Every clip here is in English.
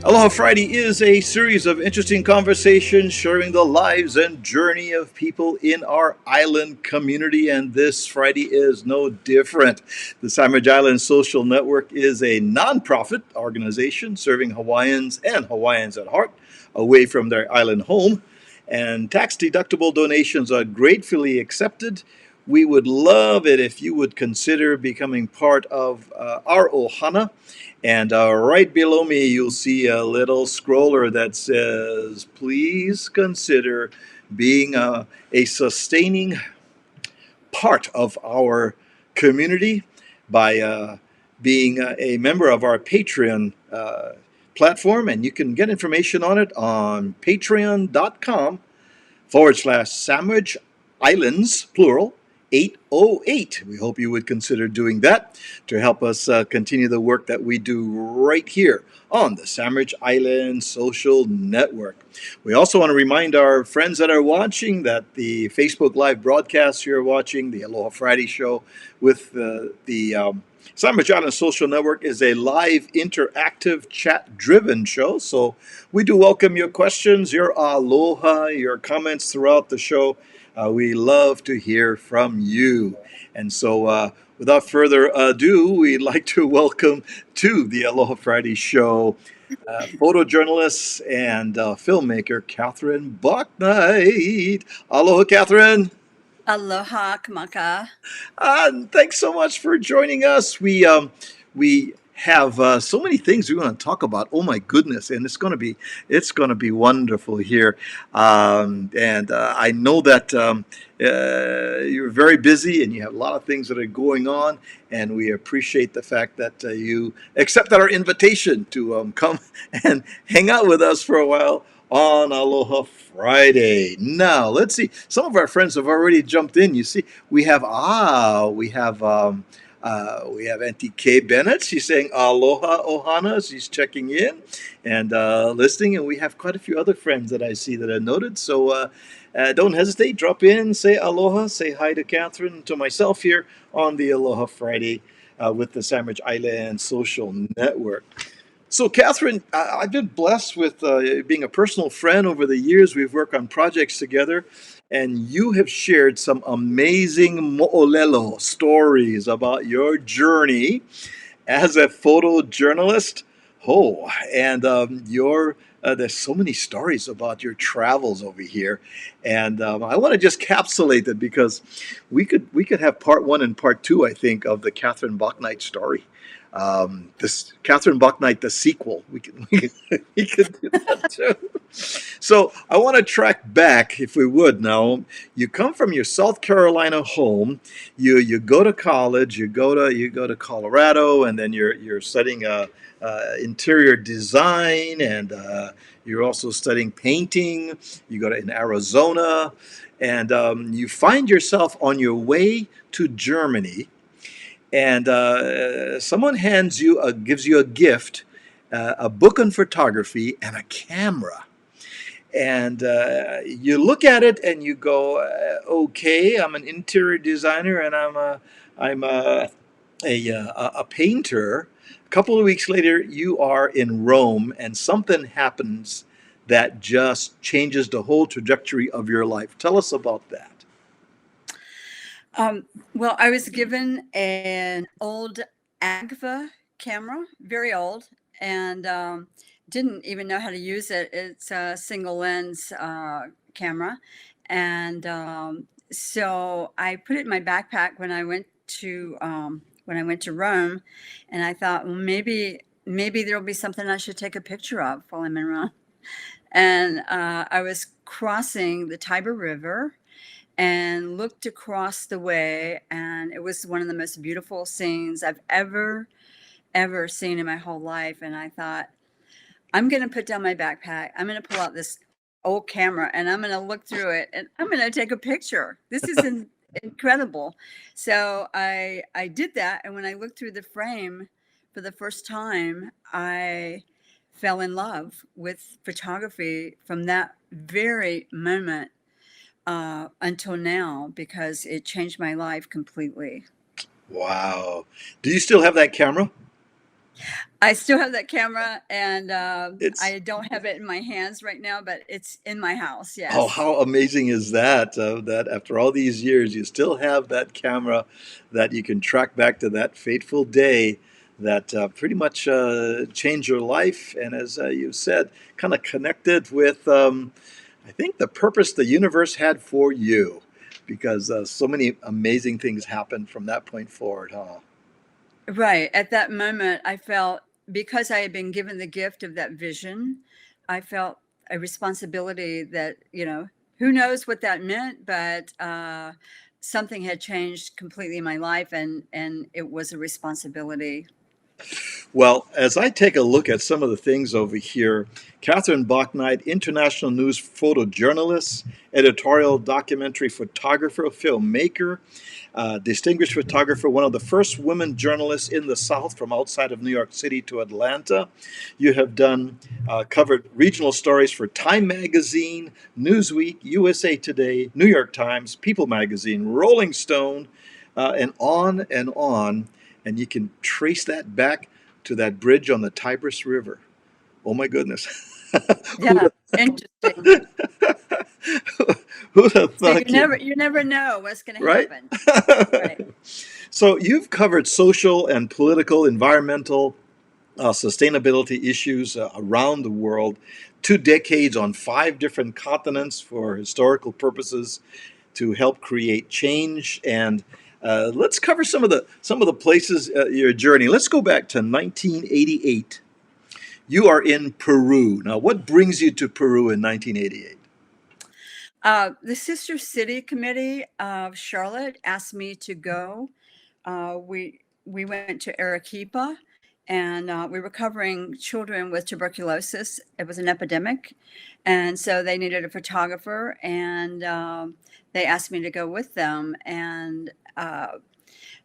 Aloha Friday is a series of interesting conversations sharing the lives and journey of people in our island community, and this Friday is no different. The Sandwich Island Social Network is a nonprofit organization serving Hawaiians and Hawaiians at heart away from their island home, and tax deductible donations are gratefully accepted. We would love it if you would consider becoming part of our Ohana. And right below me, you'll see a little scroller that says, please consider being a sustaining part of our community by being a member of our Patreon platform. And you can get information on it on patreon.com/Sandwich Islands, plural, 808. We hope you would consider doing that to help us continue the work that we do right here on the Sandwich Island Social Network. We also want to remind our friends that are watching that the Facebook Live broadcast you're watching, the Aloha Friday show with the Sandwich Island Social Network is a live, interactive, chat-driven show. So we do welcome your questions, your aloha, your comments throughout the show. We love to hear from you. And so without further ado, we'd like to welcome to the Aloha Friday show photojournalist and filmmaker Catherine Bauknight. Aloha, Catherine. Aloha, Kamaka. Thanks so much for joining us. We have so many things we want to talk about. Oh my goodness, and it's going to be wonderful here. And I know that you're very busy and you have a lot of things that are going on. And we appreciate the fact that you accepted our invitation to come and hang out with us for a while on Aloha Friday. Now, let's see. Some of our friends have already jumped in. You see, we have Auntie Kay Bennett. She's saying Aloha Ohana. She's checking in and listening. And we have quite a few other friends that I see that are noted. So don't hesitate. Drop in, say aloha, say hi to Catherine and to myself here on the Aloha Friday with the Sandwich Island Social Network. So, Catherine, I've been blessed with being a personal friend over the years. We've worked on projects together, and you have shared some amazing mo'olelo stories about your journey as a photojournalist. Oh, and there's so many stories about your travels over here, and I want to just capsulate it because we could have part one and part two, I think, of the Catherine Bauknight story. This Catherine Bauknight, the sequel. We could do that too. So I want to track back, if we would. Now, you come from your South Carolina home. You go to college. You go to Colorado, and then you're studying interior design, and you're also studying painting. You go to in Arizona, and you find yourself on your way to Germany, and someone gives you a gift, a book on photography and a camera, and you look at it and you go, okay, I'm an interior designer and I'm a painter. A couple of weeks later, you are in Rome, and something happens that just changes the whole trajectory of your life. Tell us about that. Well, I was given an old Agfa camera, very old, and didn't even know how to use it. It's a single lens camera. And so I put it in my backpack when I went to Rome, and I thought, well, maybe there'll be something I should take a picture of while I'm in Rome. And I was crossing the Tiber River and looked across the way, and it was one of the most beautiful scenes I've ever seen in my whole life. And I thought, I'm going to put down my backpack, I'm going to pull out this old camera, and I'm going to look through it, and I'm going to take a picture. This is incredible. So I did that, and when I looked through the frame for the first time, I fell in love with photography from that very moment until now, because it changed my life completely. Wow. Do you still have that camera? I still have that camera, and It's I don't have it in my hands right now, but it's in my house. Oh, Yes. how amazing is that? That after all these years, you still have that camera that you can track back to that fateful day that pretty much changed your life. And as you said, kind of connected with, I think, the purpose the universe had for you, because so many amazing things happened from that point forward, huh? Right. At that moment, I felt, because I had been given the gift of that vision, I felt a responsibility that, who knows what that meant, but something had changed completely in my life, and it was a responsibility. Well, as I take a look at some of the things over here, Catherine Bauknight, international news photojournalist, editorial documentary photographer, filmmaker, distinguished photographer, one of the first women journalists in the South from outside of New York City to Atlanta. You have done covered regional stories for Time Magazine, Newsweek, USA Today, New York Times, People Magazine, Rolling Stone, and on and on. And you can trace that back to that bridge on the Tigris River. Oh my goodness. who'd, Yeah. Interesting. have, who'd have So you thunk it, never you never know what's going to right? happen. Right. So you've covered social and political, environmental, sustainability issues around the world, 2 decades on 5 different continents for historical purposes to help create change. And let's cover some of the places your journey. Let's go back to 1988. You are in Peru. Now, what brings you to Peru in 1988? The Sister City Committee of Charlotte asked me to go. We went to Arequipa, and we were covering children with tuberculosis. It was an epidemic, and so they needed a photographer, and they asked me to go with them. And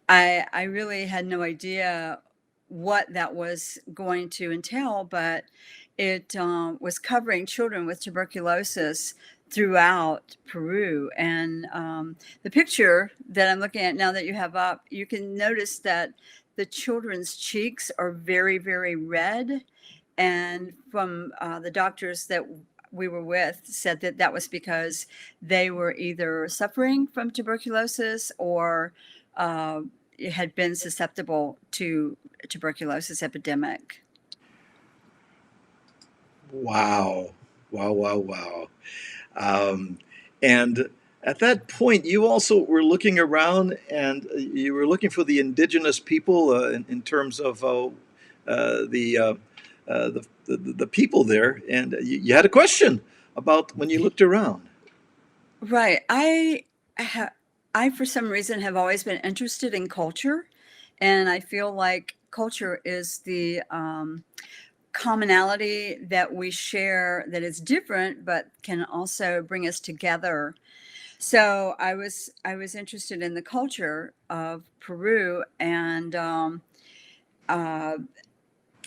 I really had no idea what that was going to entail, but it was covering children with tuberculosis throughout Peru. And the picture that I'm looking at now that you have up, you can notice that the children's cheeks are very, very red. And from the doctors that we were with said that that was because they were either suffering from tuberculosis or uh, had been susceptible to tuberculosis epidemic. Wow. Wow, wow, wow. Um, and at that point, you also were looking around and you were looking for the indigenous people in terms of the people there. And you had a question about when you looked around. Right. Ha- I for some reason have always been interested in culture, and I feel like culture is the commonality that we share that is different but can also bring us together. So I was interested in the culture of Peru, and uh,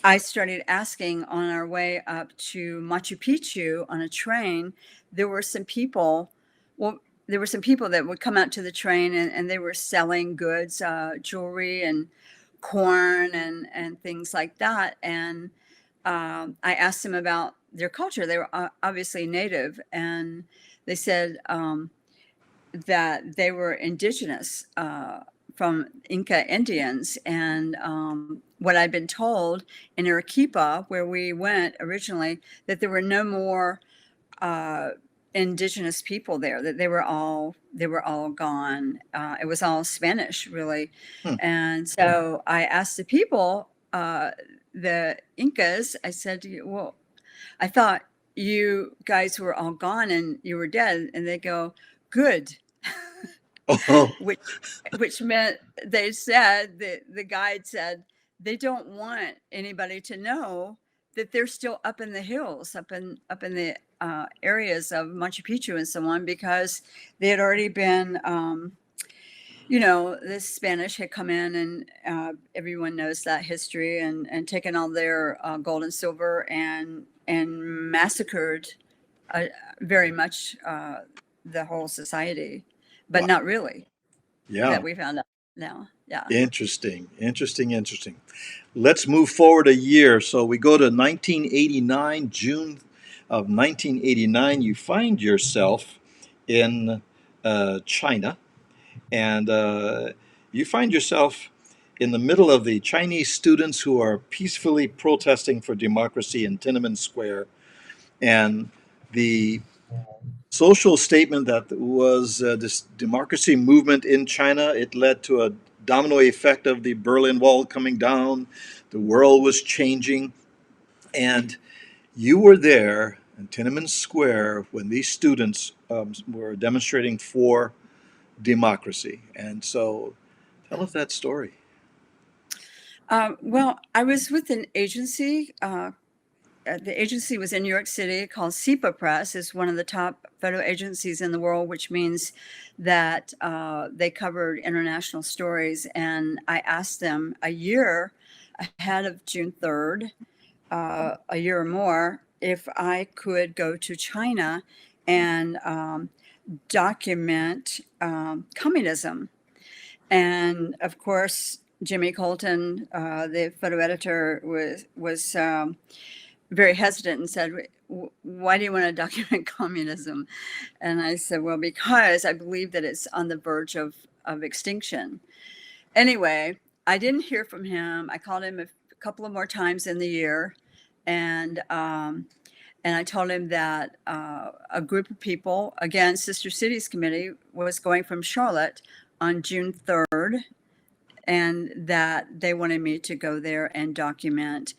I started asking on our way up to Machu Picchu on a train. There were some people. Well, there were some people that would come out to the train, and they were selling goods, jewelry and corn and things like that. And I asked them about their culture. They were obviously native, and they said that they were indigenous from Inca Indians. And what I'd been told in Arequipa, where we went originally, that there were no more uh, indigenous people there; that they were all gone. It was all Spanish, really. Hmm. And so I asked the people, the Incas. I said, "Well, I thought you guys were all gone and you were dead," and they go, "Good." Oh, which which meant they said that the guide said they don't want anybody to know that they're still up in the hills, up in the areas of Machu Picchu and so on, because they had already been, the Spanish had come in, and everyone knows that history, and taken all their gold and silver, and massacred uh, very much the whole society, but wow. not really, that Yeah. we found out. now. Yeah. Interesting, interesting, interesting. Let's move forward a year. So we go to 1989, June of 1989. You find yourself in China, and you find yourself in the middle of the Chinese students who are peacefully protesting for democracy in Tiananmen Square. And the social statement that was this democracy movement in China, it led to a domino effect of the Berlin Wall coming down. The world was changing. And you were there in Tiananmen Square when these students were demonstrating for democracy. And so tell us that story. Well, I was with an agency. The agency was in New York City called SIPA Press. Is one of the top photo agencies in the world, which means that they covered international stories. And I asked them a year ahead of June 3rd, a year or more, if I could go to China and document communism. And of course, Jimmy Colton, the photo editor, was very hesitant and said, "Why do you want to document communism?" And I said, "Well, because I believe that it's on the verge of extinction." Anyway, I didn't hear from him. I called him a couple of more times in the year, and I told him that a group of people, again, Sister Cities Committee, was going from Charlotte on June 3rd, and that they wanted me to go there and document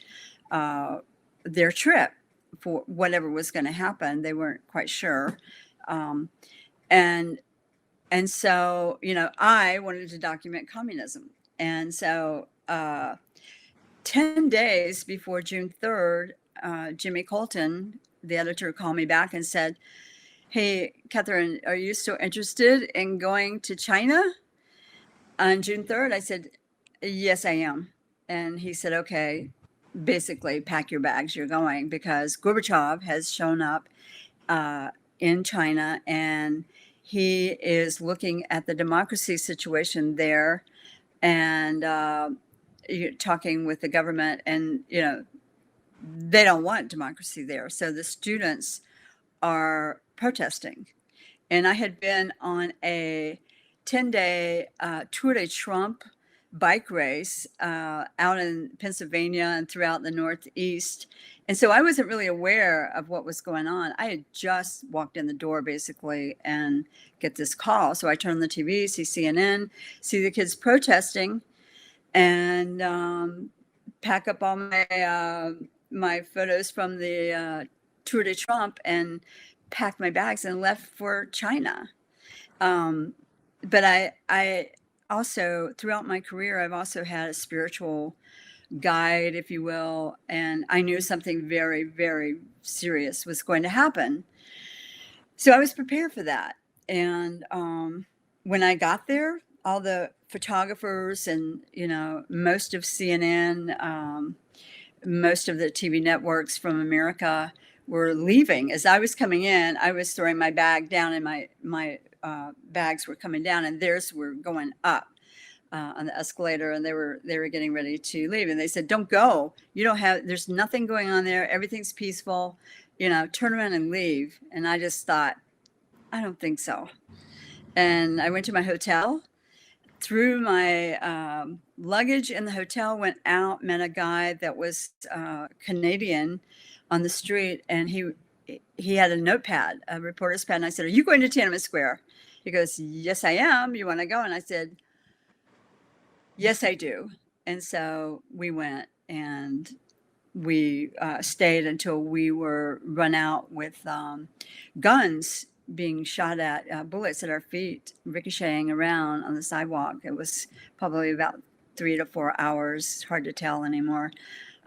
their trip for whatever was going to happen. They weren't quite sure. Um, and so, I wanted to document communism. And so 10 days before June 3rd, Jimmy Colton, the editor, called me back and said, "Hey, Catherine, are you still interested in going to China on June 3rd?" I said, "Yes, I am." And he said, "Okay, basically pack your bags, you're going, because Gorbachev has shown up in China, and he is looking at the democracy situation there, and talking with the government, and they don't want democracy there. So the students are protesting." And I had been on a 10-day Tour de Trump bike race out in Pennsylvania and throughout the Northeast. And so I wasn't really aware of what was going on. I had just walked in the door basically and get this call. So I turn on the TV, see CNN, see the kids protesting, and pack up all my photos from the Tour de Trump and packed my bags and left for China. But I also, throughout my career, I've also had a spiritual guide, if you will, and I knew something very, very serious was going to happen. So I was prepared for that. And when I got there, all the photographers and, most of CNN, most of the TV networks from America were leaving. As I was coming in, I was throwing my bag down, and my bags were coming down, and theirs were going up on the escalator, and they were getting ready to leave. And they said, "Don't go. You don't have. There's nothing going on there. Everything's peaceful. Turn around and leave." And I just thought, I don't think so. And I went to my hotel, threw my luggage in the hotel, went out, met a guy that was Canadian on the street, and he had a notepad, a reporter's pad. And I said, "Are you going to Tiananmen Square?" He goes, "Yes, I am. You want to go?" And I said, "Yes, I do." And so we went, and we stayed until we were run out with guns being shot at, bullets at our feet, ricocheting around on the sidewalk. It was probably about 3 to 4 hours. It's hard to tell anymore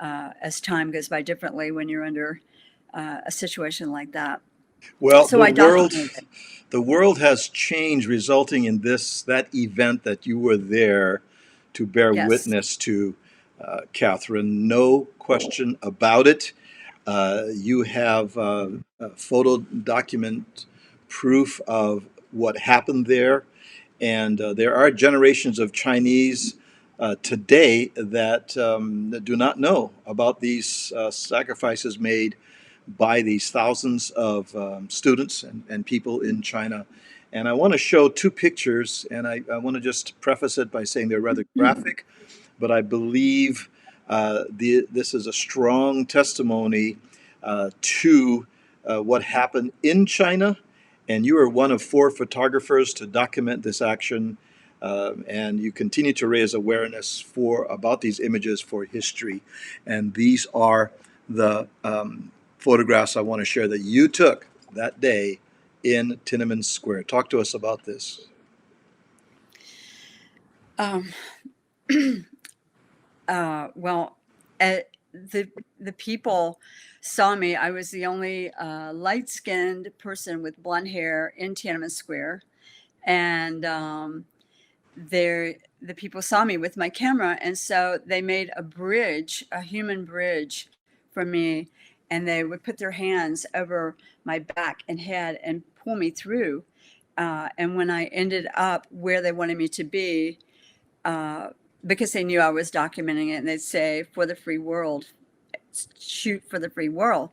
as time goes by differently when you're under a situation like that. Well, So I documented it. the world has changed, resulting in that event that you were there to bear Yes. witness to, Catherine. No question about it. You have photo document proof of what happened there, And there are generations of Chinese today that do not know about these sacrifices made by these thousands of students and people in China. And I want to show two pictures, and I want to just preface it by saying they're rather graphic, but I believe this is a strong testimony to what happened in China. And you are one of four photographers to document this action, and you continue to raise awareness for about these images for history. And these are the photographs I want to share that you took that day in Tiananmen Square. Talk to us about this. Um, well, the people saw me. I was the only light-skinned person with blonde hair in Tiananmen Square, and the people saw me with my camera, and so they made a bridge, a human bridge, for me, and they would put their hands over my back and head and pull me through. And when I ended up where they wanted me to be, uh, because they knew I was documenting it, and they'd say, "For the free world, shoot for the free world."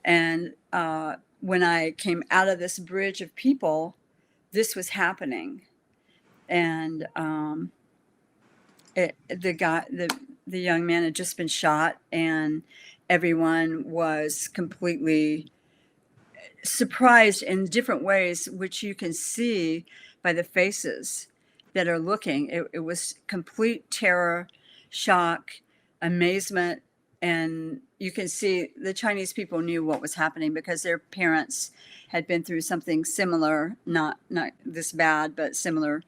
And when I came out of this bridge of people, this was happening. And the young man had just been shot, and everyone was completely surprised in different ways, which you can see by the faces that are looking. It was complete terror, shock, amazement, and you can see the Chinese people knew what was happening because their parents had been through something similar, not this bad, but similar,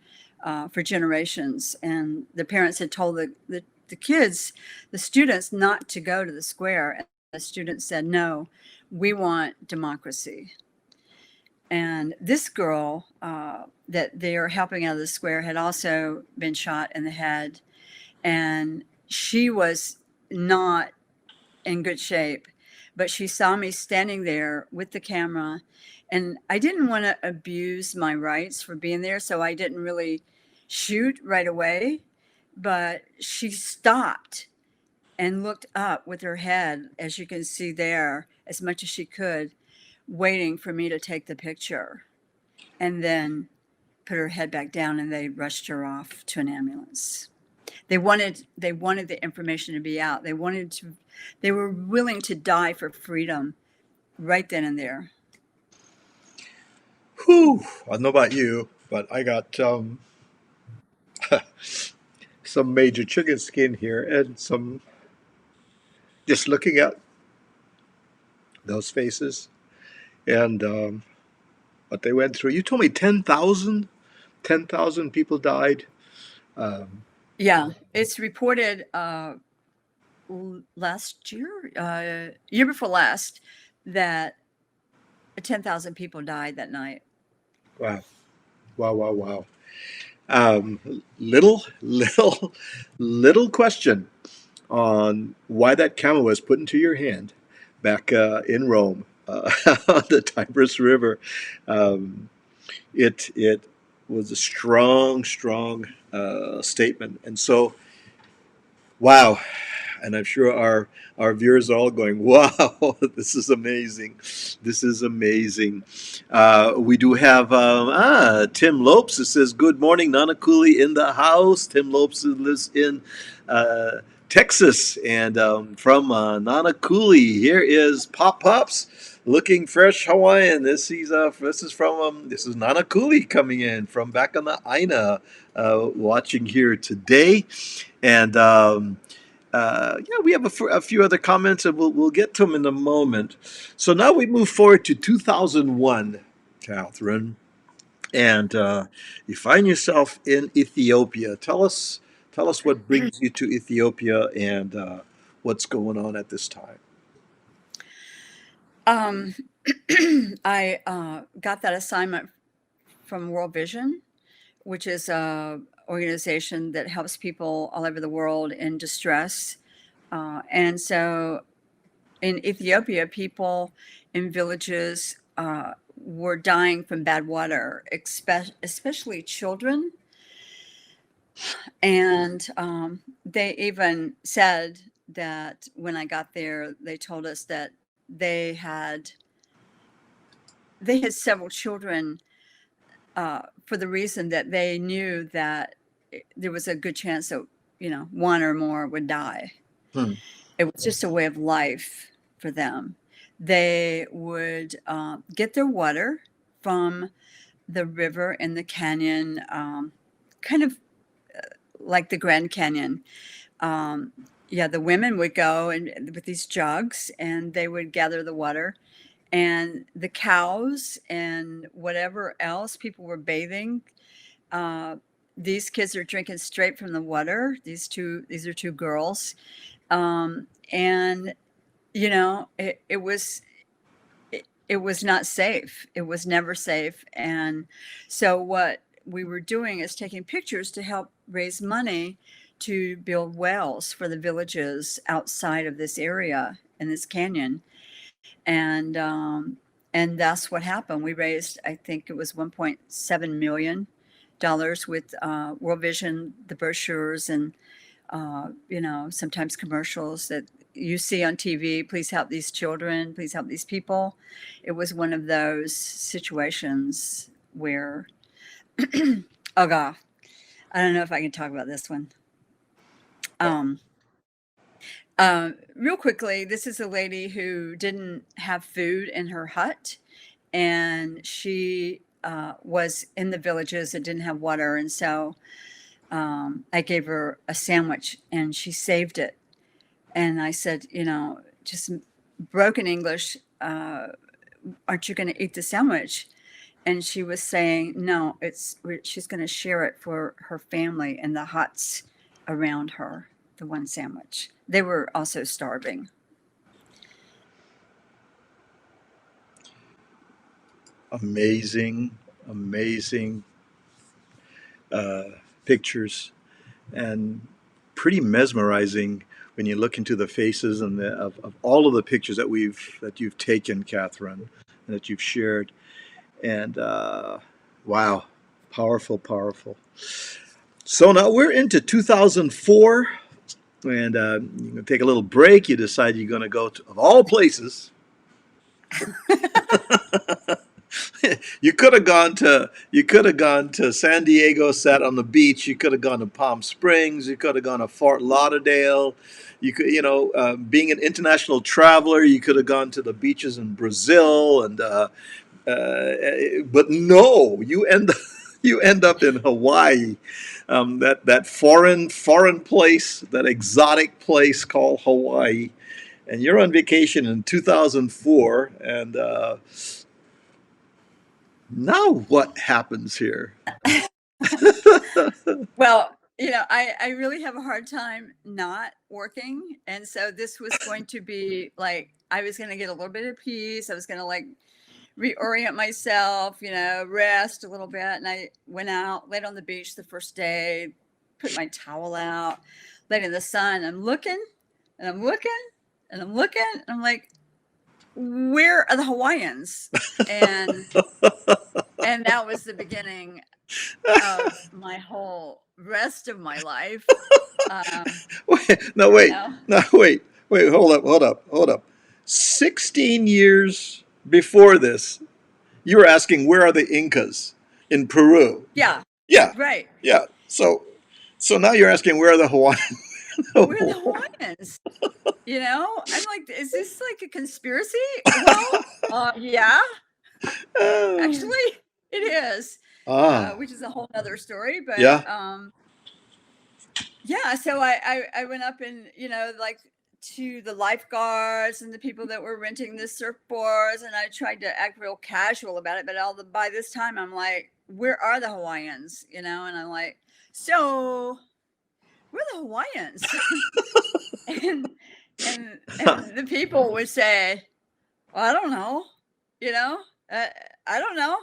for generations. And the parents had told the kids, the students, not to go to the square. And the students said, "No, we want democracy." And this girl that they are helping out of the square had also been shot in the head, and she was not in good shape, but she saw me standing there with the camera, and I didn't want to abuse my rights for being there, so I didn't really shoot right away. But she stopped and looked up with her head, as you can see there, as much as she could, waiting for me to take the picture, and then put her head back down, and they rushed her off to an ambulance. They wanted the information to be out. They were willing to die for freedom right then and there. Whew, I don't know about you, but I got some major chicken skin here and some just looking at those faces and what they went through. You told me 10,000 people died. Um, Yeah, it's reported last year, year before last, that 10,000 people died that night. wow, wow, wow, wow. Little question on why that camel was put into your hand back in Rome on the Tigris River. Um, it was a strong statement, and so wow. And I'm sure our viewers are all going, "Wow, this is amazing! This is amazing." We do have Tim Lopes that says, "Good morning, Nanakuli in the house." Tim Lopes lives in uh, Texas, and from Nanakuli, here is Pop Pops looking fresh Hawaiian. This is from this is Nanakuli coming in from back on the Aina, watching here today, and. Yeah, we have a few other comments, and we'll get to them in a moment. So now we move forward to 2001, Catherine, and you find yourself in Ethiopia. Tell us what brings you to Ethiopia and what's going on at this time. Um, I got that assignment from World Vision, which is a organization that helps people all over the world in distress. And so in Ethiopia, people in villages were dying from bad water, especially children. And they even said that when I got there, they told us that they had several children for the reason that they knew that there was a good chance that one or more would die. Hmm. It was just a way of life for them. They would get their water from the river in the canyon, kind of like the Grand Canyon. Um, yeah, the women would go and with these jugs, and they would gather the water, and the cows and whatever else people were bathing. Uh, these kids are drinking straight from the water. These are two girls, and it was not safe. It was never safe. And so what we were doing is taking pictures to help raise money to build wells for the villages outside of this area in this canyon. And that's what happened. We raised, I think it was $1.7 million with World Vision, the brochures, and sometimes commercials that you see on TV. Please help these children. Please help these people. It was one of those situations where, oh God, I don't know if I can talk about this one. Real quickly, this is a lady who didn't have food in her hut, and she was in the villages that didn't have water. And so I gave her a sandwich, and she saved it. And I said, just broken English, aren't you going to eat the sandwich? And she was saying, no, she's going to share it for her family in the huts around her, the one sandwich. They were also starving. Amazing, amazing pictures, and pretty mesmerizing when you look into the faces and of all of the pictures that you've taken, Catherine, and that you've shared. And wow, powerful, powerful. So now we're into 2004, and you're gonna take a little break. You decide you're gonna go to, of all places. You could have gone to San Diego, sat on the beach. You could have gone to Palm Springs. You could have gone to Fort Lauderdale. You could, being an international traveler, you could have gone to the beaches in Brazil, and but no, you end up in Hawaii, that foreign place, that exotic place called Hawaii, and you're on vacation in 2004, and now what happens here? Well, I really have a hard time not working. And so this was going to be like, I was going to get a little bit of peace. I was going to like reorient myself, rest a little bit. And I went out, laid on the beach the first day, put my towel out, laid in the sun. I'm looking and I'm looking and I'm looking. And I'm like, where are the Hawaiians? And that was the beginning of my whole rest of my life. Wait, no, wait, no, wait, hold up. 16 years before this, you were asking, where are the Incas in Peru? Yeah, Yeah, right. yeah. So now you're asking, where are the Hawaiians? Where are the Hawaiians? I'm like, is this like a conspiracy? Well, yeah, actually, it is, Ah, which is a whole other story. But yeah. yeah, so I went up and like to the lifeguards and the people that were renting the surfboards, and I tried to act real casual about it. But by this time, I'm like, where are the Hawaiians? And I'm like, so we're the Hawaiians. and the people would say, well, I don't know, I don't know,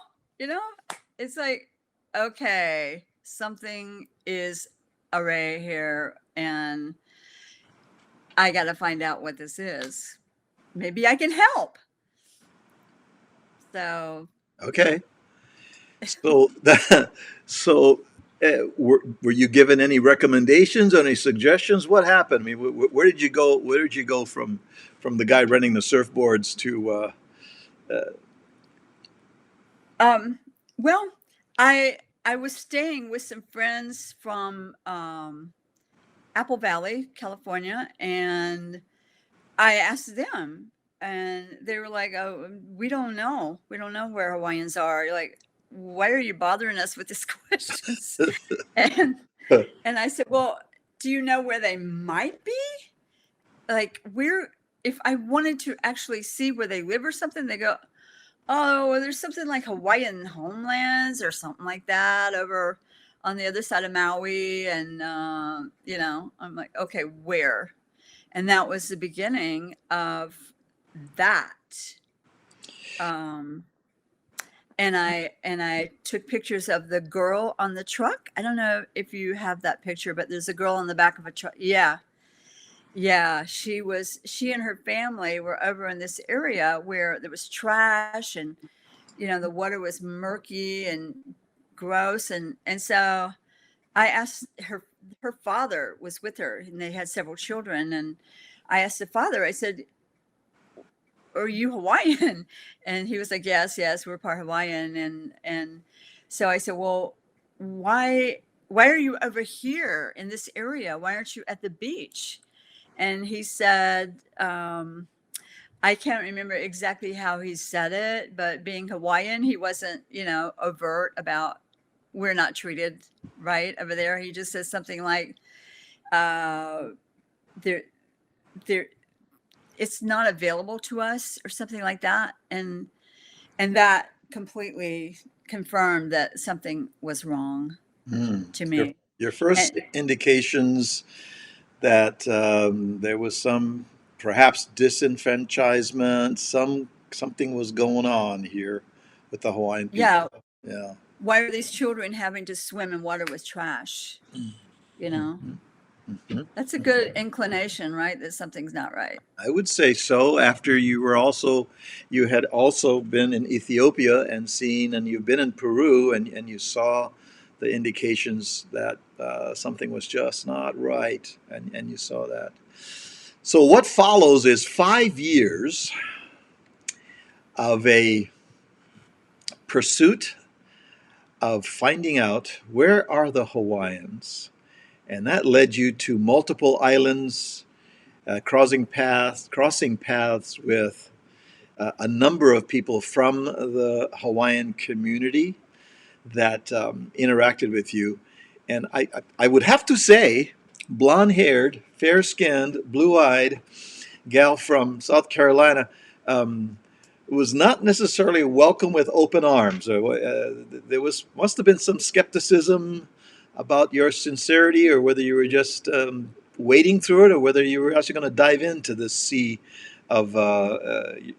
it's like, okay, something is array here, and I got to find out what this is. Maybe I can help. So Okay. So that so were you given any recommendations, any suggestions? What happened? I mean, where did you go? Where did you go from the guy running the surfboards to? Uh, Um, well, I was staying with some friends from Apple Valley, California, and I asked them, and they were like, "Oh, we don't know. We don't know where Hawaiians are. Like, why are you bothering us with these questions?" And and I said, "Well, do you know where they might be? Like, where if I wanted to actually see where they live or something?" They go, "Oh, well, there's something like Hawaiian homelands or something like that over on the other side of Maui." And I'm like, "Okay, where?" And that was the beginning of that. Um, and I took pictures of the girl on the truck. I don't know if you have that picture, but there's a girl on the back of a truck. Yeah. Yeah, she and her family were over in this area where there was trash, and the water was murky and gross. And so I asked her father was with her, and they had several children. And I asked the father, I said, "Are you Hawaiian?" And he was like, "Yes, yes, we're part Hawaiian." And so I said, "Well, why are you over here in this area? Why aren't you at the beach?" And he said, I can't remember exactly how he said it, but being Hawaiian, he wasn't, overt about we're not treated right over there. He just says something like, uh, there, there, it's not available to us or something like that. And that completely confirmed that something was wrong hmm, to your me. your first And indications that there was some perhaps disenfranchisement, something was going on here with the Hawaiian yeah, people. Yeah. why are these children having to swim in water with trash? You know, Mhm, mhm. that's a good inclination, right? That something's not right. I would say so. After you had also been in Ethiopia and seen, and you've been in Peru, and you saw the indications that something was just not right, and you saw that. So what follows is 5 years of a pursuit of finding out where are the Hawaiians, and that led you to multiple islands, crossing paths with a number of people from the Hawaiian community that interacted with you. And I would have to say, blonde haired, fair skinned, blue eyed gal from South Carolina was not necessarily welcome with open arms. There must have been some skepticism about your sincerity, or whether you were just wading through it, or whether you were actually going to dive into this sea of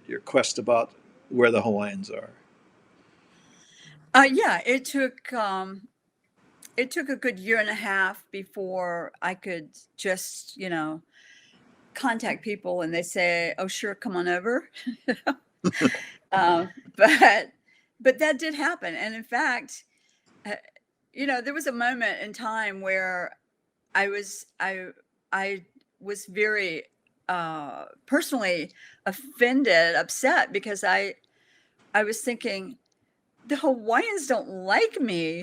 your quest about where the Hawaiians are. Yeah, it took a good year and a half before I could just, contact people and they say, "Oh, sure, come on over." um, but but that did happen. And in fact, uh, there was a moment in time where I was I I was very personally offended, upset, because I was thinking the Hawaiians don't like me,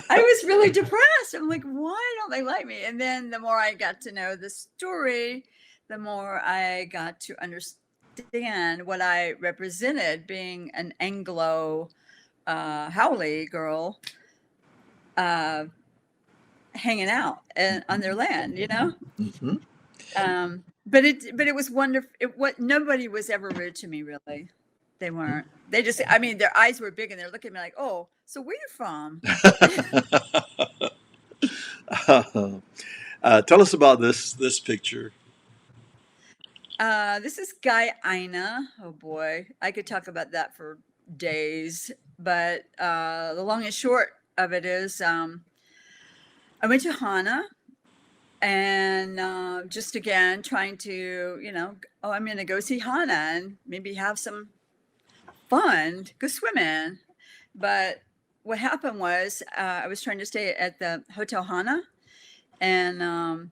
I was really depressed. I'm like, why don't they like me? And then the more I got to know the story, the more I got to understand what I represented, being an Anglo Haole girl, uh, hanging out on their land. Mhm. But it was wonderful. What Nobody was ever rude to me, really. They weren't. They just, I mean, their eyes were big and they're looking at me like, "Oh, so where you from?" Tell us about this picture. This is Guy Ina. Oh boy, I could talk about that for days. But the long and short of it is, I went to Hana and just again trying to, oh, I'm going to go see Hana and maybe have some fun, go swimming. But what happened was I was trying to stay at the Hotel Hana, and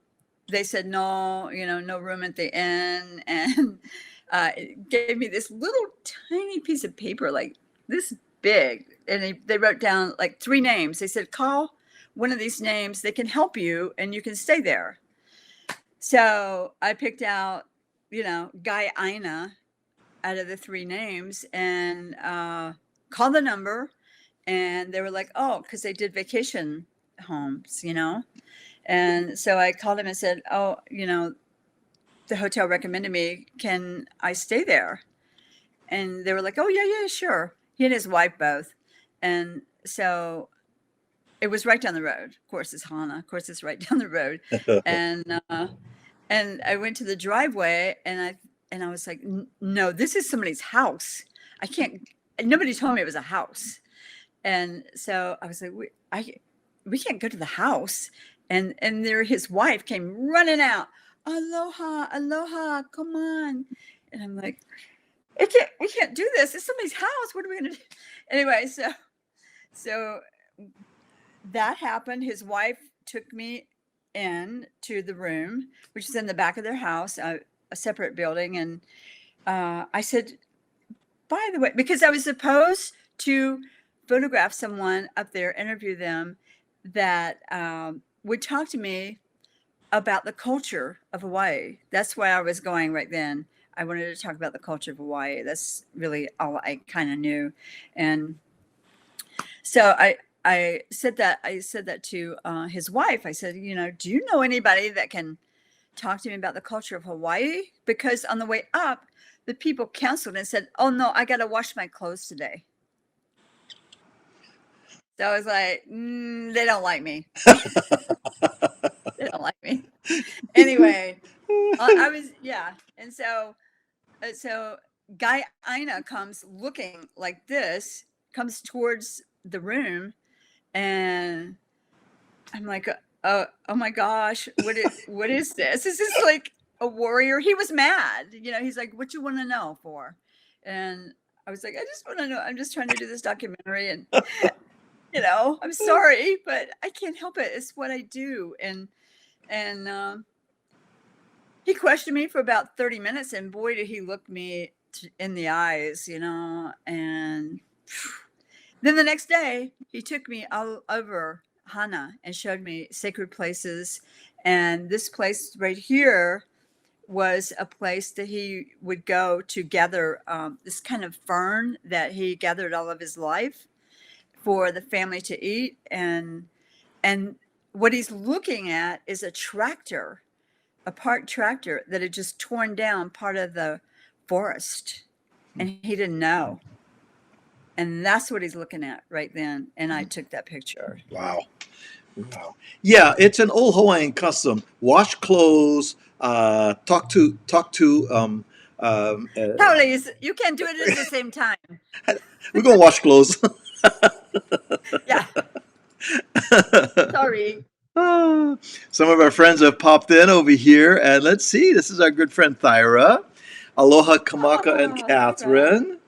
they said no, no room at the inn, and it gave me this little tiny piece of paper like this big, and they wrote down like 3 names. They said, call one of these names, they can help you and you can stay there. So I picked out, Guy Ina out of the 3 names, and called the number, and they were like, oh, because they did vacation homes. And so I called him and said, oh, the hotel recommended me. Can I stay there? And they were like, oh, yeah, yeah, sure. He and his wife both. And so it was right down the road. Of course, it's Hana. Of course, it's right down the road. And I went to the driveway, and I was like, no, this is somebody's house. I can't. Nobody told me it was a house. And so I was like, we can't go to the house. And there, his wife came running out. Aloha, aloha, come on. And I'm like, we can't do this. It's somebody's house. What are we going to do? Anyway, so that happened. His wife took me in to the room, which is in the back of their house, a separate building. And I said, by the way, because I was supposed to photograph someone up there, interview them, that would talk to me about the culture of Hawaii. That's why I was going right then. I wanted to talk about the culture of Hawaii. That's really all I kind of knew. And so I said that to his wife. I said, do you know anybody that can talk to me about the culture of Hawaii? Because on the way up, the people canceled and said, oh no, I got to wash my clothes today. So I was like, they don't like me. They don't like me. Anyway, I was, yeah. And so Guy Ina comes looking like this, comes towards the room, and I'm like, oh my gosh, what is this? Is this like a warrior? He was mad. He's like, what you want to know for? And I was like, I just want to know. I'm just trying to do this documentary, and I'm sorry, but I can't help it. It's what I do. And he questioned me for about 30 minutes, and boy, did he look me in the eyes, and then the next day he took me all over Hana and showed me sacred places. And this place right here was a place that he would go to gather this kind of fern that he gathered all of his life for the family to eat. And what he's looking at is a park tractor that had just torn down part of the forest, and he didn't know. And that's what he's looking at right then. And I took that picture. Wow. Yeah, it's an old Hawaiian custom. Wash clothes, talk to Please, you can't do it at the same time. we're gonna wash clothes. Yeah. Sorry. Some of our friends have popped in over here, and let's see. This is our good friend Thyra. Aloha, Kamaka, and Catherine.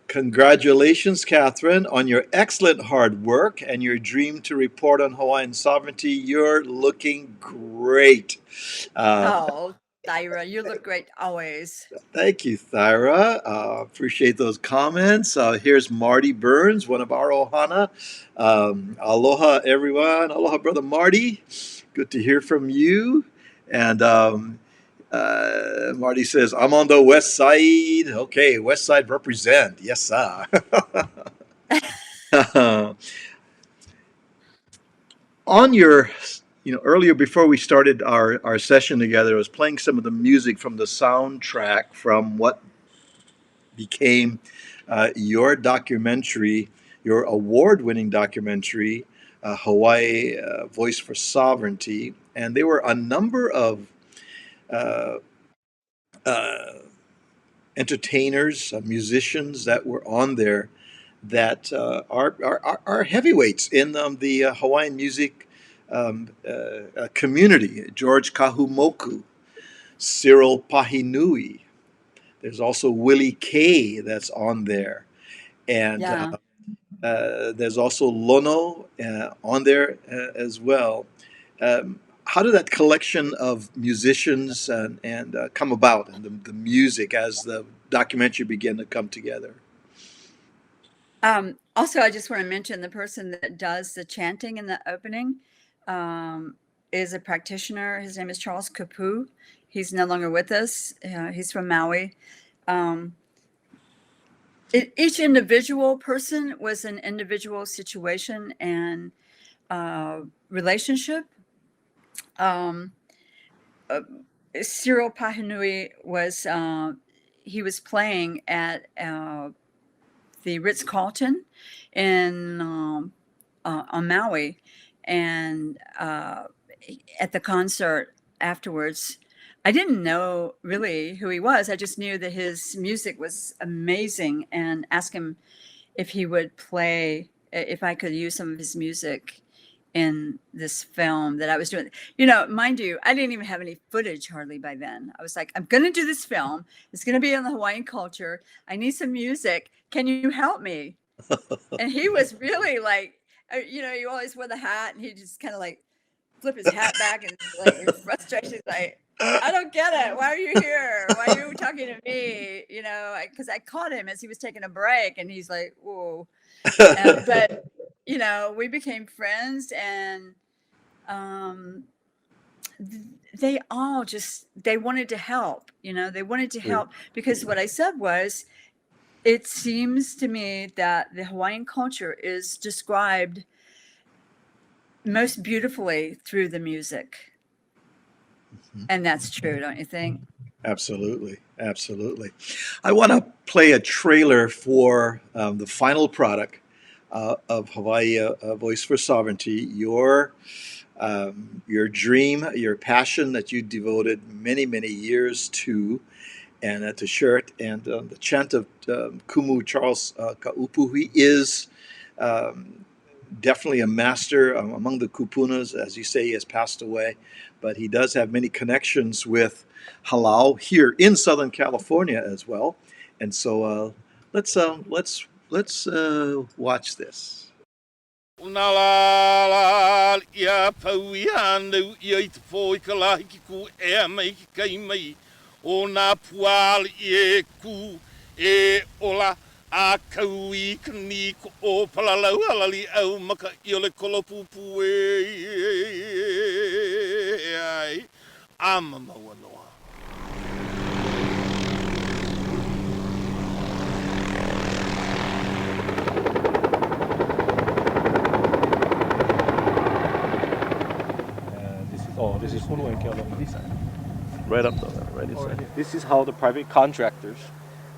Congratulations, Catherine, on your excellent hard work and your dream to report on Hawaiian sovereignty. You're looking great. Oh, Thyra, you look great always. Thank you, Thyra. Appreciate those comments. Here's Marty Burns, one of our Ohana. Aloha, everyone. Aloha, Brother Marty. Good to hear from you. And Marty says, I'm on the west side. Okay, west side represent. Yes, sir. On your, earlier before we started our session together, I was playing some of the music from the soundtrack from what became your documentary, your award-winning documentary, Hawaii Voice for Sovereignty. And there were a number of entertainers, musicians that were on there that are heavyweights in the Hawaiian music a community, George Kahumoku, Cyril Pahinui. There's also Willie K that's on there. And Yeah. there's also Lono on there as well. How did that collection of musicians and come about, and the music as the documentary began to come together? Also, I just want to mention the person that does the chanting in the opening um, is a practitioner. His name is Charles Kapu. He's no longer with us. He's from Maui. Um, each individual person was an individual situation and relationship. Um, uh, Cyril Pahinui was he was playing at the Ritz Carlton in on Maui, and at the concert afterwards, I didn't know really who he was. I just knew that his music was amazing, and asked him if he would play, if I could use some of his music in this film that I was doing. You know, mind you, I didn't even have any footage hardly by then. I was like, I'm going to do this film. It's going to be on the Hawaiian culture. I need some music. Can you help me? And he was really like, you know, you always wear the hat, and he just kind of like flip his hat back and like in frustration, like, I don't get it. Why are you here? Why are you talking to me? You know, because I caught him as he was taking a break, and he's like, whoa. But, you know, we became friends, and um, they all just, they wanted to help, you know, they wanted to help because what I said was, it seems to me that the Hawaiian culture is described most beautifully through the music. And that's true, don't you think? Absolutely, absolutely. I want to play a trailer for the final product of Hawaii Voice for Sovereignty. Your dream, your passion that you devoted many, many years to, and to share it. And the chant of Kumu Charles Kaupuhi is definitely a master among the kupunas. As you say, he has passed away, but he does have many connections with Halau here in Southern California as well. And so let's watch this. Una la la ia pau i anu i te fōi ka lahi ki ku e mai ki kai mai o nā puali e ku e ola a kau i ka ni ko o palalau halali au maka i ole kolo pupu e ai a mamaua noa. This is Right up there, right inside. This is how the private contractors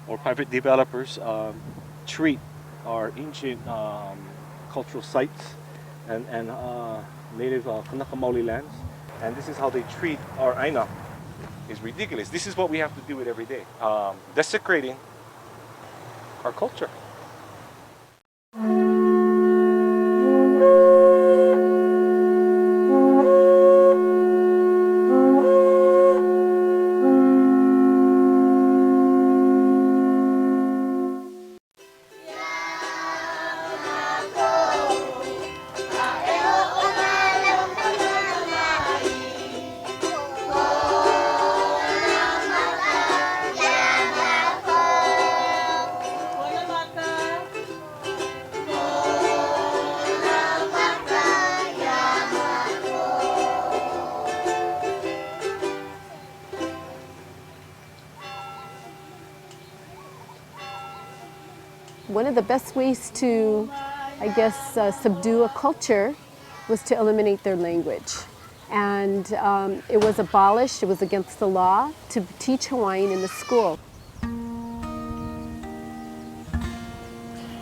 or private developers treat our ancient cultural sites and native Kanaka Maoli lands. And this is how they treat our aina. It's ridiculous. This is what we have to do it every day. Desecrating our culture. One of the best ways to, I guess, subdue a culture was to eliminate their language. And it was abolished, it was against the law to teach Hawaiian in the school.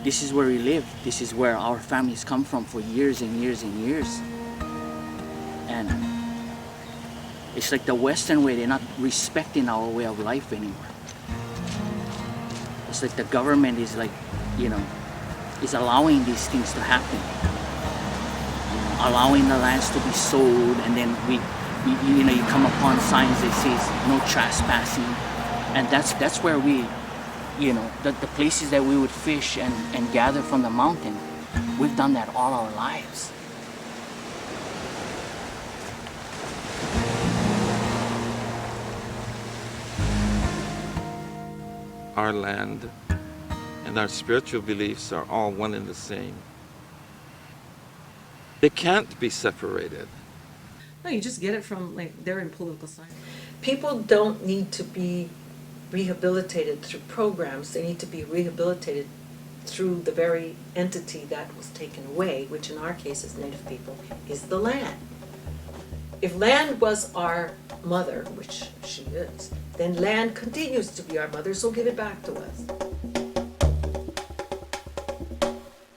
This is where we live. This is where our families come from for years and years and years. And it's like the Western way, they're not respecting our way of life anymore. It's like the government is like, you know, is allowing these things to happen. allowing the lands to be sold, and then you come upon signs that says no trespassing, and that's where we, the places that we would fish and gather from the mountain, we've done that all our lives. Our land and our spiritual beliefs are all one and the same. They can't be separated. No, you just get it from, they're in political science. People don't need to be rehabilitated through programs. They need to be rehabilitated through the very entity that was taken away, which in our case as Native people is the land. If land was our mother, which she is, then land continues to be our mother, so give it back to us.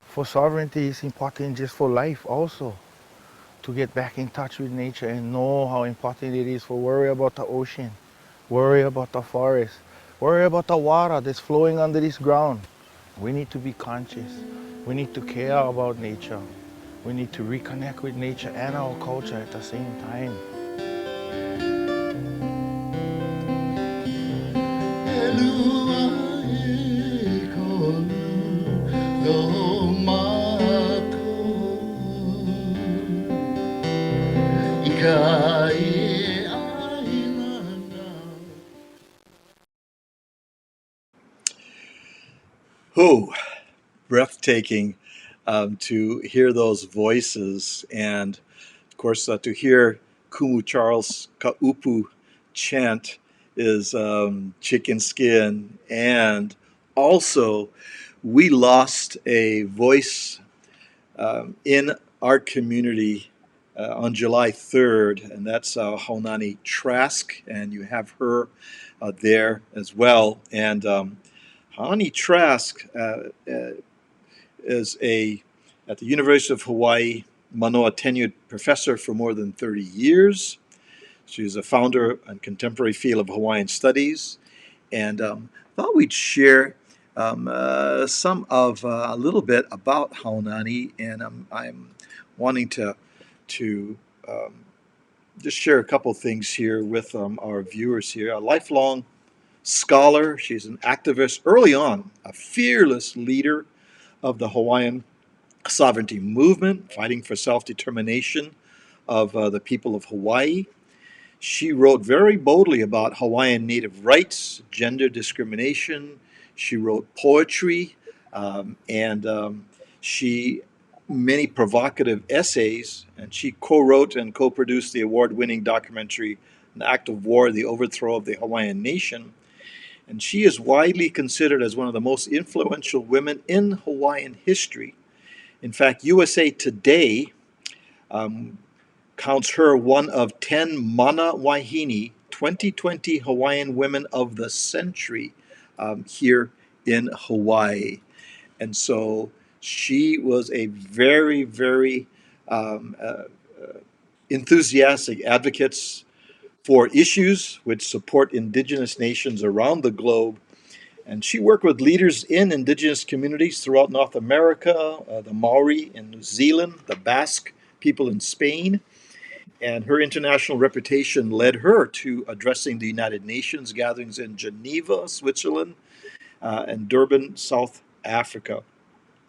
For sovereignty is important just for life also, to get back in touch with nature and know how important it is for worry about the ocean, worry about the forest, worry about the water that's flowing under this ground. We need to be conscious. We need to care about nature. We need to reconnect with nature and our culture at the same time. Oh, breathtaking to hear those voices, and of course to hear Kumu Charles Kaupu chant is chicken skin. And also we lost a voice in our community on July 3rd, and that's Haunani Trask, and you have her there as well. And Haunani Trask is at the University of Hawaii, Manoa tenured professor for more than 30 years. She's a founder and contemporary field of Hawaiian studies, and thought we'd share some of a little bit about Haunani, and I'm wanting to just share a couple things here with our viewers here. A lifelong scholar, she's an activist early on, a fearless leader of the Hawaiian sovereignty movement, fighting for self-determination of the people of Hawaii. She wrote very boldly about Hawaiian Native rights, gender discrimination. She wrote poetry, and many provocative essays, and she co-wrote and co-produced the award-winning documentary, An Act of War, The Overthrow of the Hawaiian Nation. And she is widely considered as one of the most influential women in Hawaiian history. In fact, USA Today counts her one of 10 Mana Wahine 2020 Hawaiian Women of the Century here in Hawaii. And so she was a very, very enthusiastic advocate for issues which support indigenous nations around the globe. And she worked with leaders in indigenous communities throughout North America, the Maori in New Zealand, the Basque people in Spain. And her international reputation led her to addressing the United Nations gatherings in Geneva, Switzerland, and Durban, South Africa.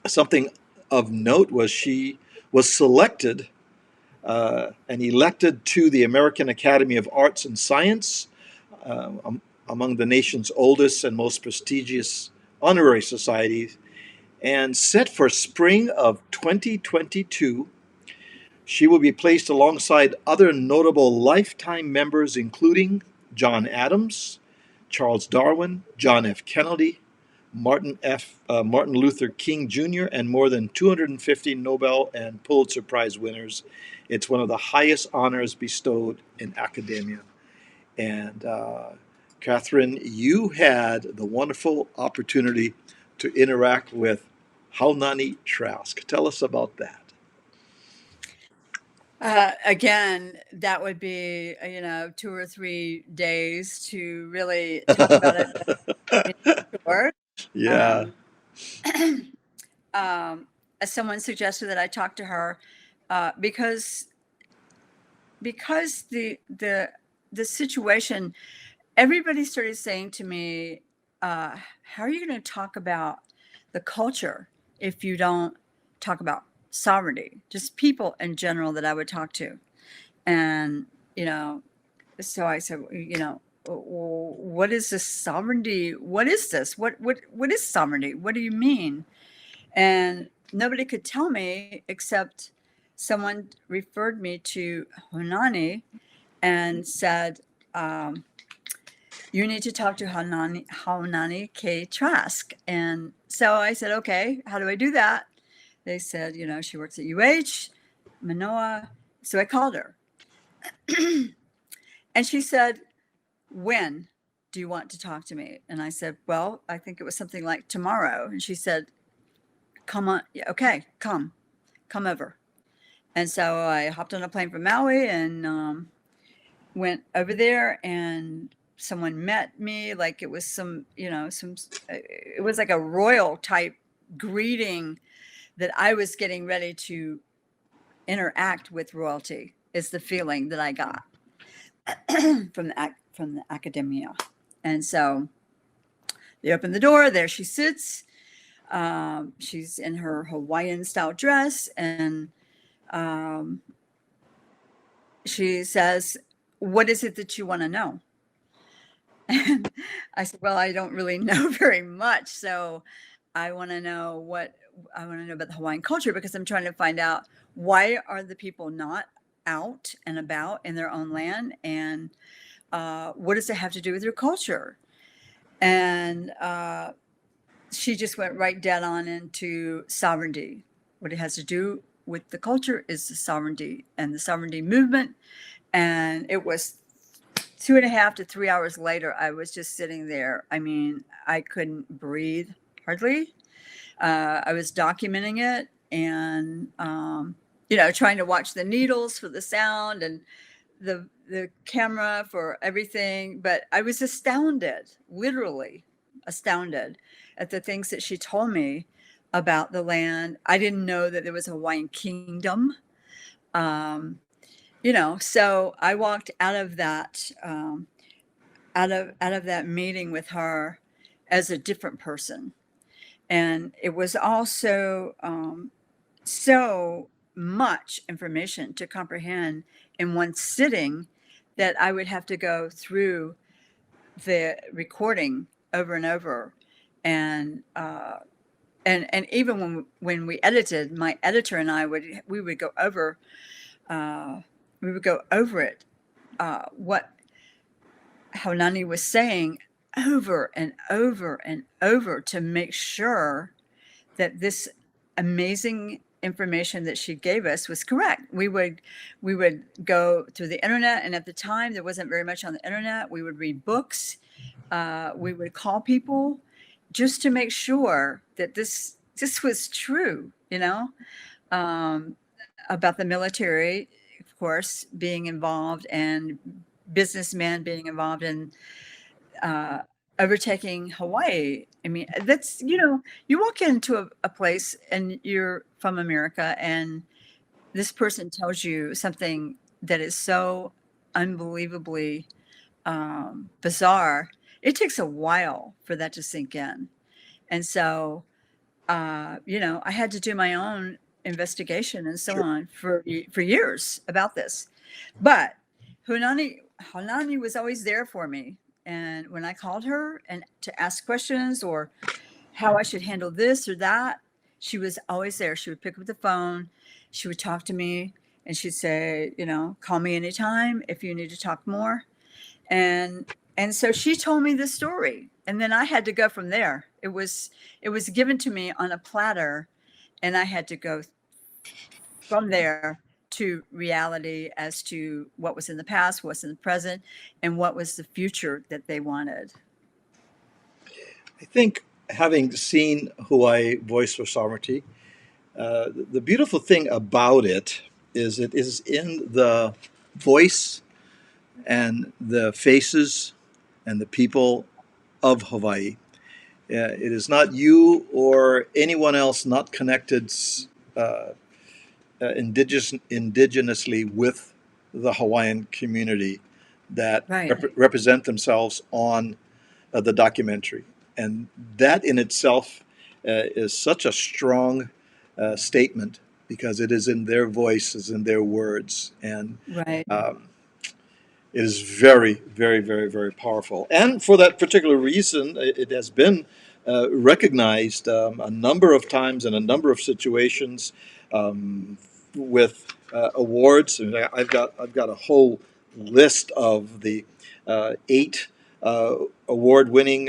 Something of note was she was selected and elected to the American Academy of Arts and Science, among the nation's oldest and most prestigious honorary societies. And set for spring of 2022, she will be placed alongside other notable lifetime members, including John Adams, Charles Darwin, John F. Kennedy, Martin Luther King Jr., and more than 250 Nobel and Pulitzer Prize winners. It's one of the highest honors bestowed in academia. And Catherine, you had the wonderful opportunity to interact with Haunani Trask. Tell us about that. Again, that would be 2 or 3 days to really talk about it. Short. Yeah. As someone suggested that I talk to her because the situation, everybody started saying to me, how are you going to talk about the culture if you don't talk about sovereignty? Just people in general that I would talk to. And, so I said, what is this sovereignty? What is this? What is sovereignty? What do you mean? And nobody could tell me except someone referred me to Honani and said, you need to talk to Haunani K. Trask. And so I said, okay, how do I do that? They said, she works at UH, Manoa. So I called her. And she said, when do you want to talk to me? And I said, well, I think it was something like tomorrow. And she said, come on. Yeah, okay, come over. And so I hopped on a plane from Maui and went over there, and someone met me like it was it was like a royal type greeting that I was getting ready to interact with royalty, is the feeling that I got from the academia. And so they opened the door, there she sits. She's in her Hawaiian style dress, and she says, what is it that you want to know? And I said, well, I don't really know very much. So I want to know about the Hawaiian culture, because I'm trying to find out, why are the people not out and about in their own land? And what does it have to do with your culture? And she just went right dead on into sovereignty. What it has to do with the culture is the sovereignty and the sovereignty movement. And it was 2.5 to 3 hours later, I was just sitting there. I mean, I couldn't breathe hardly. I was documenting it and, trying to watch the needles for the sound and the camera for everything. But I was astounded, literally astounded at the things that she told me about the land. I didn't know that there was a Hawaiian kingdom. So I walked out of that, out of that meeting with her as a different person. And it was also so much information to comprehend in one sitting that I would have to go through the recording over and over. And even when we edited, my editor and I would go over it, what Haunani was saying over and over and over, to make sure that this amazing information that she gave us was correct. We would go through the internet, and at the time there wasn't very much on the internet. We would read books. We would call people just to make sure that this was true, about the military, of course, being involved, and businessmen being involved in overtaking Hawaii. I mean, that's, you walk into a place and you're from America, and this person tells you something that is so unbelievably bizarre. It takes a while for that to sink in. And so, I had to do my own investigation and so on for years about this. But Haunani was always there for me. And when I called her and to ask questions or how I should handle this or that, she was always there. She would pick up the phone. She would talk to me, and she'd say, call me anytime if you need to talk more. And so she told me this story, and then I had to go from there. It was given to me on a platter, and I had to go from there to reality as to what was in the past, what's in the present, and what was the future that they wanted. I think, having seen Hawaii Voice for Sovereignty, the beautiful thing about it is in the voice and the faces and the people of Hawaii. It is not you or anyone else not connected indigenously with the Hawaiian community that Right. represent themselves on the documentary. And that in itself is such a strong statement because it is in their voices, in their words. And Right. um, it is very, very, very, very powerful. And for that particular reason, it has been recognized a number of times in a number of situations with awards. And I've got a whole list of the 8 award-winning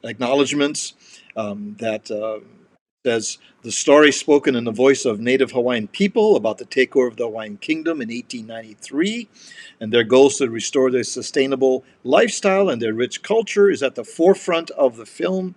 acknowledgments that says the story spoken in the voice of Native Hawaiian people about the takeover of the Hawaiian Kingdom in 1893 and their goals to restore their sustainable lifestyle and their rich culture is at the forefront of the film.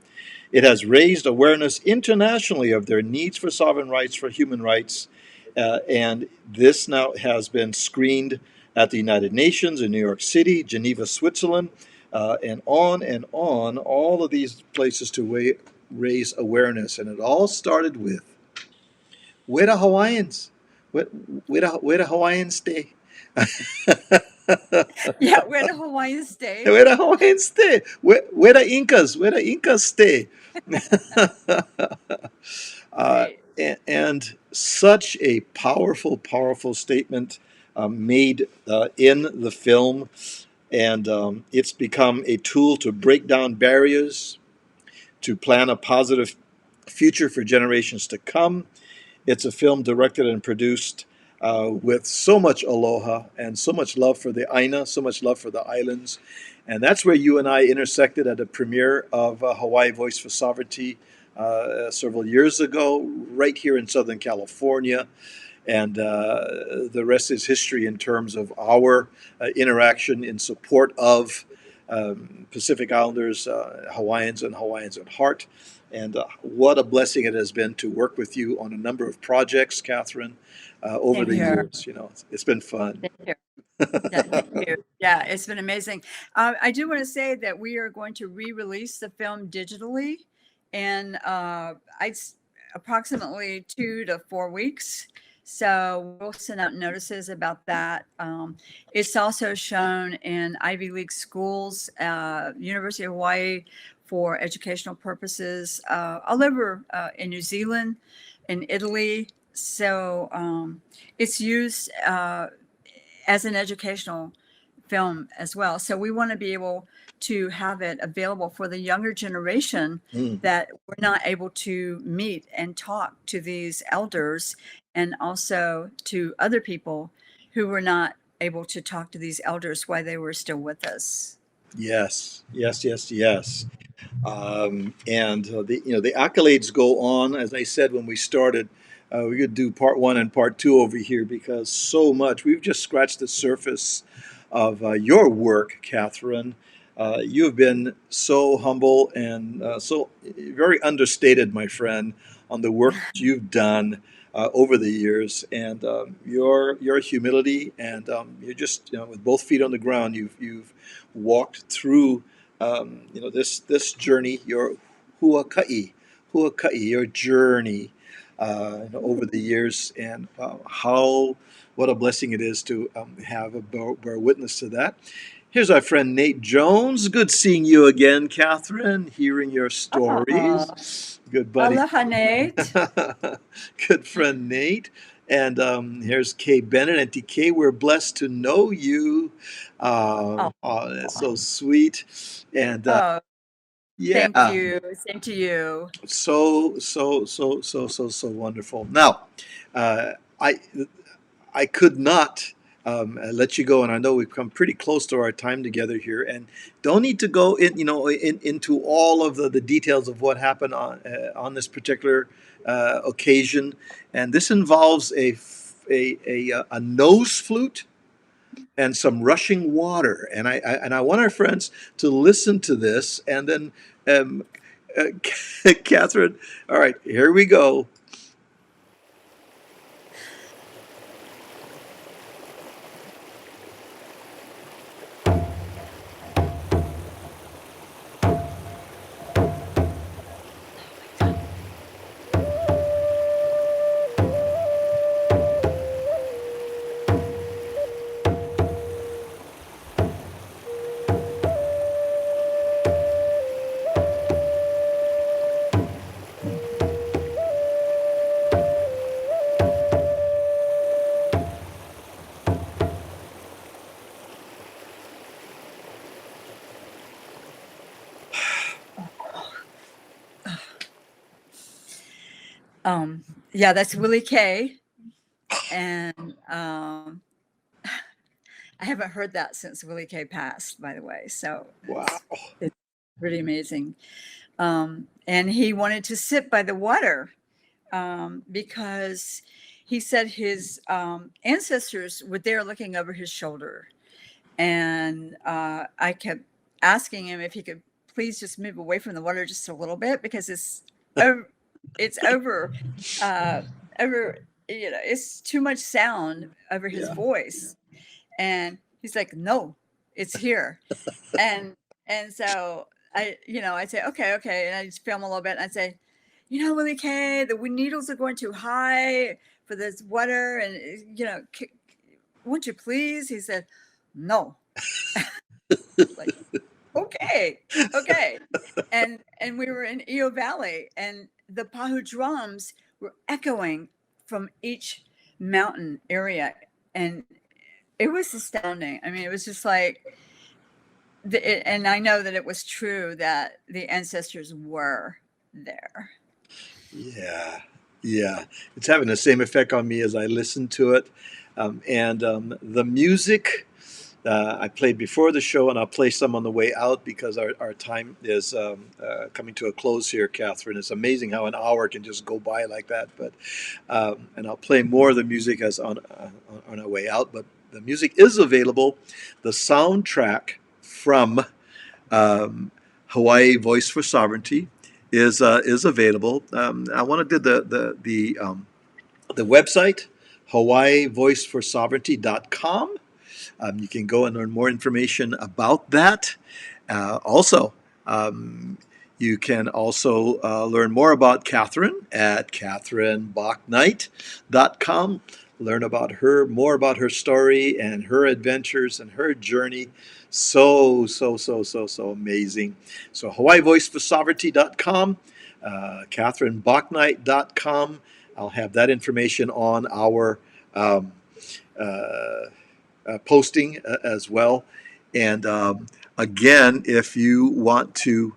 It has raised awareness internationally of their needs for sovereign rights, for human rights, and this now has been screened at the United Nations in New York City, Geneva, Switzerland, and on, all of these places to raise awareness. And it all started with, where the Hawaiians? Where the Hawaiians stay? Yeah, where the Hawaiians stay. Where the Hawaiians stay? Where the Incas? Where the Incas stay? Right. And such a powerful, powerful statement made in the film. And it's become a tool to break down barriers, to plan a positive future for generations to come. It's a film directed and produced with so much aloha and so much love for the Aina, so much love for the islands. And that's where you and I intersected at the premiere of Hawaii Voice for Sovereignty several years ago, right here in Southern California. And the rest is history in terms of our interaction in support of Pacific Islanders, Hawaiians and Hawaiians at heart. And what a blessing it has been to work with you on a number of projects, Catherine, over Same the here. years. It's been fun. Same here. Yeah, thank you. Yeah, it's been amazing. I do want to say that we are going to re-release the film digitally in approximately 2 to 4 weeks. So we'll send out notices about that. It's also shown in Ivy League schools, University of Hawaii for educational purposes, all over in New Zealand, in Italy. So it's used as an educational film as well. So we want to be able to have it available for the younger generation that we're not able to meet and talk to these elders, and also to other people who were not able to talk to these elders while they were still with us. Yes, yes, yes, yes. And the accolades go on. As I said when we started, we could do part 1 and part 2 over here because so much. We've just scratched the surface of your work, Catherine. You have been so humble and so very understated, my friend, on the work that you've done over the years, and your humility, and you're just with both feet on the ground. You've walked through this journey, your huaka'i, your journey over the years, and what a blessing it is to have a bear witness to that. Here's our friend Nate Jones. Good seeing you again, Catherine. Hearing your stories. Good buddy. Aloha, Nate. Good friend Nate. And here's Kay Bennett. Auntie Kay, we're blessed to know you. That's so sweet. And yeah, thank you. Same to you. so wonderful. Now, I could not let you go, and I know we've come pretty close to our time together here, and don't need to go into all of the details of what happened on this particular occasion. And this involves a nose flute and some rushing water, and I want our friends to listen to this, and then Catherine. All right, here we go. Yeah, that's Willie K. And I haven't heard that since Willie K passed, by the way. So Wow. it's pretty amazing. And he wanted to sit by the water because he said his ancestors were there looking over his shoulder. And I kept asking him if he could please just move away from the water just a little bit because it's over, over, it's too much sound over his Yeah. voice. And he's like, no, it's here. and and so I say, okay, and I just film a little bit, and I say, Willie K, the needles are going too high for this water, and won't you please? He said, no. Like, okay, and we were in Eo Valley, and the Pahu drums were echoing from each mountain area, and it was astounding. I mean, it was just like, and I know that it was true that the ancestors were there. Yeah, yeah. It's having the same effect on me as I listen to it. The music I played before the show, and I'll play some on the way out because our time is coming to a close here, Catherine. It's amazing how an hour can just go by like that. But and I'll play more of the music as on our way out. But the music is available. The soundtrack from Hawaii Voice for Sovereignty is available. I want to do the website, hawaiivoiceforsovereignty.com. You can go and learn more information about that. Also, you can also learn more about Catherine at catherinebauknight.com. Learn about her, more about her story and her adventures and her journey. So amazing. So hawaiivoiceforsovereignty.com, catherinebauknight.com. I'll have that information on our posting as well. And again, if you want to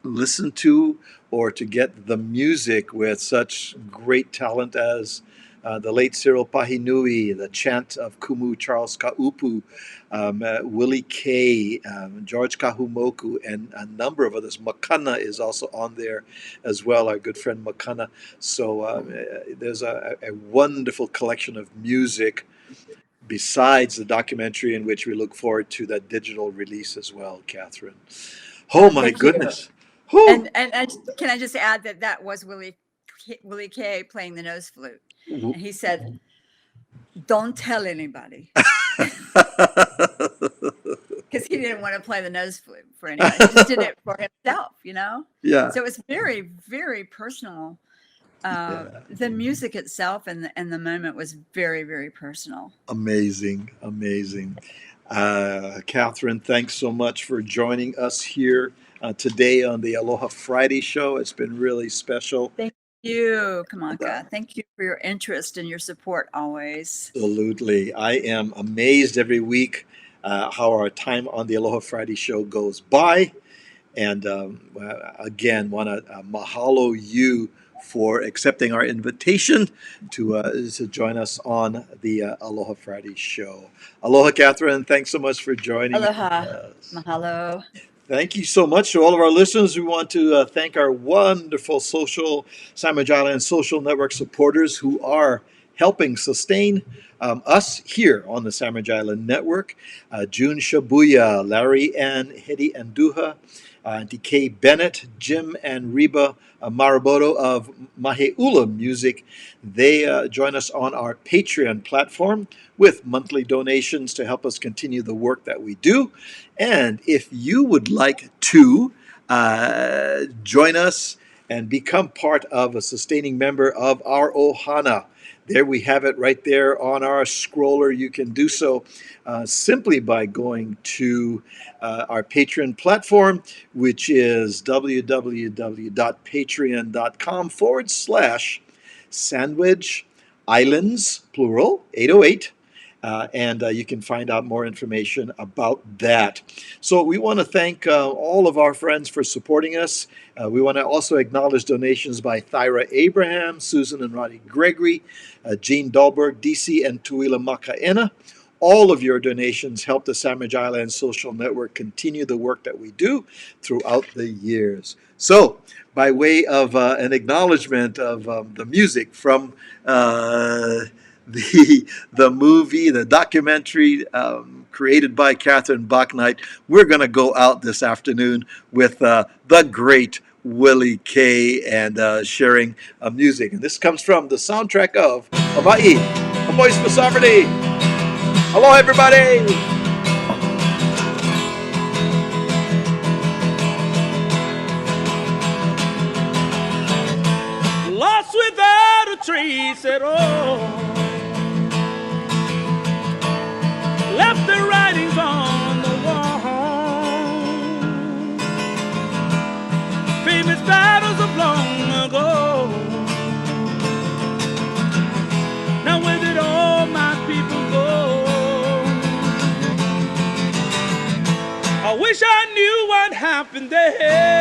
listen to or to get the music with such great talent as the late Cyril Pahinui, the chant of Kumu Charles Kaupu, Willie K, George Kahumoku, and a number of others. Makana is also on there as well, our good friend Makana. So there's a wonderful collection of music besides the documentary, in which we look forward to that digital release as well, Catherine. Oh my Thank you. goodness. Whew. And can I just add that was Willie K playing the nose flute. And he said, don't tell anybody. Because he didn't want to play the nose flute for anybody. He just did it for himself, Yeah. So it's very, very personal. The music itself and the moment was very, very personal. Amazing. Catherine, thanks so much for joining us here today on the Aloha Friday show. It's been really special. Thank you, Kamaka. Thank you for your interest and your support always. Absolutely. I am amazed every week how our time on the Aloha Friday show goes by. And again, want to mahalo you for accepting our invitation to join us on the Aloha Friday show. Aloha, Catherine. Thanks so much for joining Aloha. us. Mahalo. Thank you so much to all of our listeners. We want to thank our wonderful Sandwich Island social network supporters who are helping sustain us here on the Sandwich Island Network. June Shabuya, Larry Ann Hedi Anduha, Auntie Kay Bennett, Jim and Reba Maraboto of Maheula Music. They join us on our Patreon platform with monthly donations to help us continue the work that we do. And if you would like to join us and become part of a sustaining member of our Ohana, there we have it right there on our scroller. You can do so simply by going to our Patreon platform, which is www.patreon.com/Sandwich Islands, plural, 808, and you can find out more information about that. So we want to thank all of our friends for supporting us. We want to also acknowledge donations by Thyra Abraham, Susan and Roddy Gregory, Jean Dahlberg, DC, and Tuila Makaena. All of your donations help the Sandwich Islands Social Network continue the work that we do throughout the years. So, by way of an acknowledgement of the music from the movie, the documentary created by Catherine Bauknight, we're going to go out this afternoon with the great Willie K and sharing music. And this comes from the soundtrack of Hawaii, A Voice for Sovereignty. Hello, everybody. Lost without a trace at all, left the writings on the wall, famous battles of long ago. Now where did all my people go? I wish I knew what happened there.